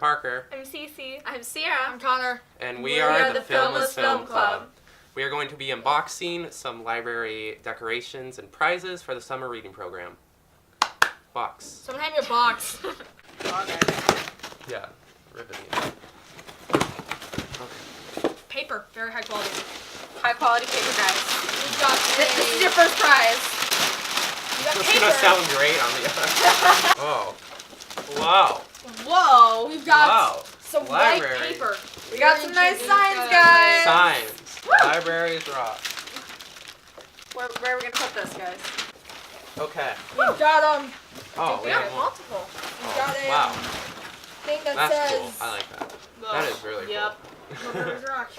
Parker. I'm Cece. I'm Sierra. I'm Connor. And we are the Filmless Film Club. We are going to be unboxing some library decorations and prizes for the summer reading program. Box. Someone have your box. Yeah, ribbon. Okay. Paper, very high quality. High quality paper, guys. We've got This is your first prize. We got It's paper. gonna sound great on the other. Oh. Wow. Whoa, we've got Wow. some Library. white paper. We got some nice signs, guys. Signs. Woo. Libraries rock. Where are we gonna put this, guys? Okay. We've got Oh, we Yeah, have more. multiple. we've got a Wow. thing that That's says cool. I like that. That is really Yep. Libraries Rock.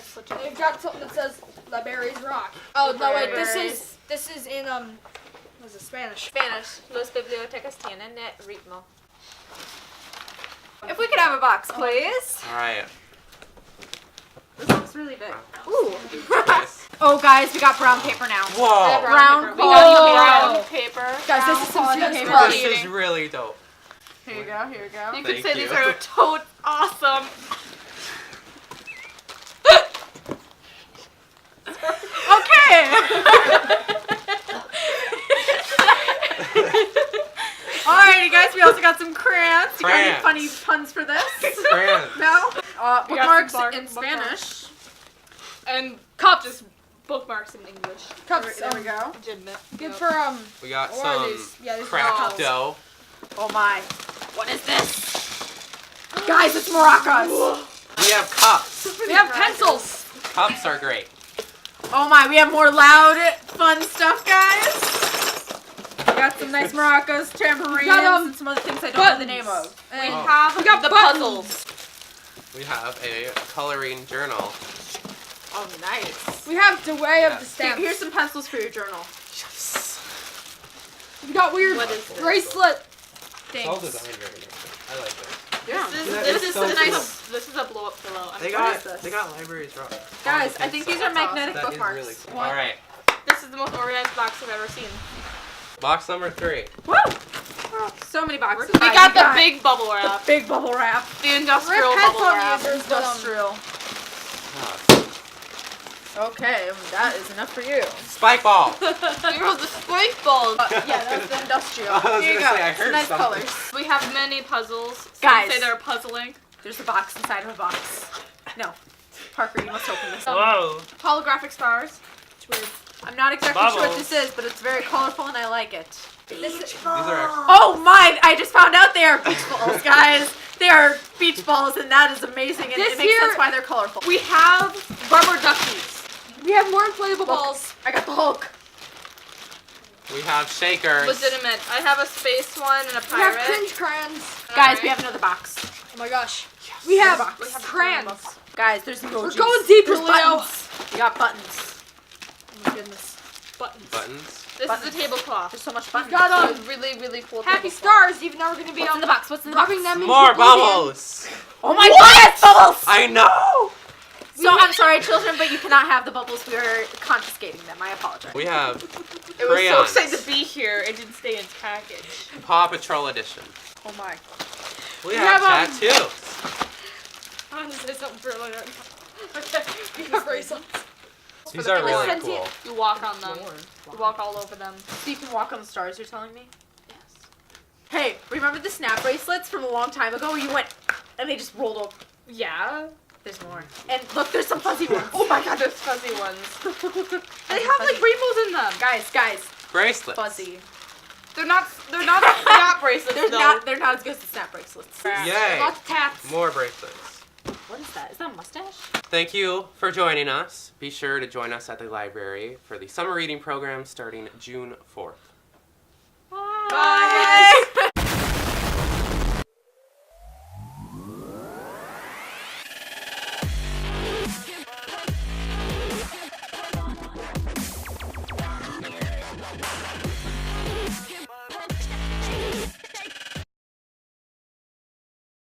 We've got something that says Libraries Rock. Oh no, wait, this is in what is it, Spanish? Spanish. Los bibliotecas tienen ritmo. If we could have a box, please. cool. All right. This looks really big. Ooh. Nice. Oh, guys, we got brown paper now. Whoa. Brown We got Oh. brown paper. Guys, this is some Brown serious paper. quality. This is really dope. Here you go. Here you go. You could Thank say you. these are totes awesome. Okay. Alrighty, guys. We also got some crayons. You got any Crayons. funny puns for this? Crayons. No. We got Bookmarks some in bookmarks. Spanish. And cups. Just bookmarks in English. Cups. There we go. Legitimate. Good for We got what are some these? Yeah, these are craft cups. dough. Oh my. What is this? Guys, it's maracas. We have cups. We have pencils. Cups are great. Oh my, we have more loud, fun stuff, guys. We got some nice maracas, tambourines, and some other things I don't know the name of. We And have we got the buttons. puzzles. We have a coloring journal. Oh, nice. We have the way of the Yes. stamps. Here's some pencils for your journal. Yes. We got weird What is this? bracelet It's all things. designed very nicely. I like this. Yeah. That is so This is a blow up pillow. They What is got this? libraries rock. Guys, I think these are magnetic That is bookmarks. really cool. What? All right. This is the most organized box I've ever seen. Box number 3. Woo! So many boxes. We got the big bubble wrap. big bubble wrap. The industrial Rip bubble headphone wrap. users, but, Industrial. Okay, that is enough for you. Spike ball. Here goes the spike balls. Yeah, that's the industrial. I was Here you gonna go. say, I heard Some nice something. colors. We have many puzzles. Some Guys. say they're puzzling. There's a box inside of a box. No. Parker, you must open this. Whoa. Holographic stars. It's weird. I'm not exactly sure what Bubbles. this is, but it's very colorful and I like it. This is, These are actually Oh my! I just found out they are beach balls, guys. They are beach balls, and that is amazing, and This it makes here- sense why they're colorful. We have rubber duckies. we have more inflatable balls. I got the Hulk. we have shakers. Legitimate. I have a space one and a We have pirate. cringe crayons. Guys, we have another box. Oh my gosh. We have box. We have crayons. Guys, there's emojis. We're going deeper, There's Leo. buttons. We got buttons. Oh my goodness. Buttons. Buttons. This Buttons. is a tablecloth. There's so much buttons. got It's a really, really cool Happy tablecloth. stars, even though we're going to be What's in the box? What's in the box? rubbing them into More oblivion. bubbles. Oh my goodness, bubbles! I know. So I'm sorry, children, but you cannot have the bubbles. We are confiscating them. I apologize. We have It was so crayons. excited to be here. It didn't stay in package. Paw Patrol edition. Oh my. We have have, tattoos. I want to say something for later. Okay, we have bracelets. These are really sentient- cool. You walk on them. You walk all over them. So you can walk on the stars, you're telling me? Yes. Hey, remember the snap bracelets from a long time ago where you went and they just rolled over? Yeah. There's more. And look, there's some fuzzy ones. Oh my god, there's fuzzy ones. They They have like rainbows in them. Guys, Bracelets. fuzzy. They're not snap bracelets They're though. not as good as the snap bracelets. Yay. Lots of tats. More bracelets. What is that? Is that a mustache? Thank you for joining us. Be sure to join us at the library for the summer reading program starting June 4th. Bye.